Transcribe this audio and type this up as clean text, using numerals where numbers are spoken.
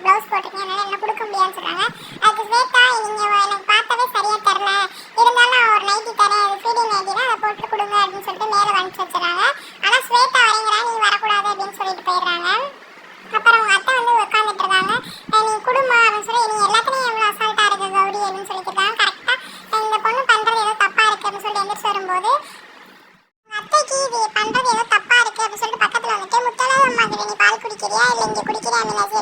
Blouse போட்டிருக்கேன், என்னால் என்ன கொடுக்க முடியாதுன்னு சொல்கிறாங்க. அதுக்கு ஸ்வேதா நீங்கள் எனக்கு பார்த்தாவே சரியாக தரல, இருந்தாலும் நான் ஒரு நைட்டி தரேன், அது ஃபீடிங் நைட்டி தான், அதை போட்டு கொடுங்க அப்படின்னு சொல்லிட்டு மேலே அனுப்பிச்சி வச்சுறாங்க. ஆனால் ஸ்வேதா வரீங்கிறா, நீ வரக்கூடாது அப்படின்னு சொல்லிட்டு போயிடுறாங்க. அப்புறம் அவங்க அத்தை வந்து உட்காந்துட்டு இருக்காங்க. நீ குடும்பம் அப்படின்னு சொல்லி நீ எல்லாத்துலேயும் எவ்வளோ அசால்ட்டாக இருக்கு கௌரி அப்படின்னு சொல்லிட்டு இருக்காங்க. கரெக்டாக இந்த பொண்ணு பண்ணுறது ஏதோ தப்பாக இருக்குது அப்படின்னு சொல்லிட்டு எந்திரிச்சு வரும்போது அத்தைக்கு இது பண்ணுறது ஏதோ தப்பாக இருக்குது அப்படின்னு சொல்லிட்டு பக்கத்தில் வந்துட்டு முத்தலாத அம்மா கிட்ட நீ பால் குடிக்கிறியா இல்லை இங்கே குடிக்கிறியா அந்த மாதிரி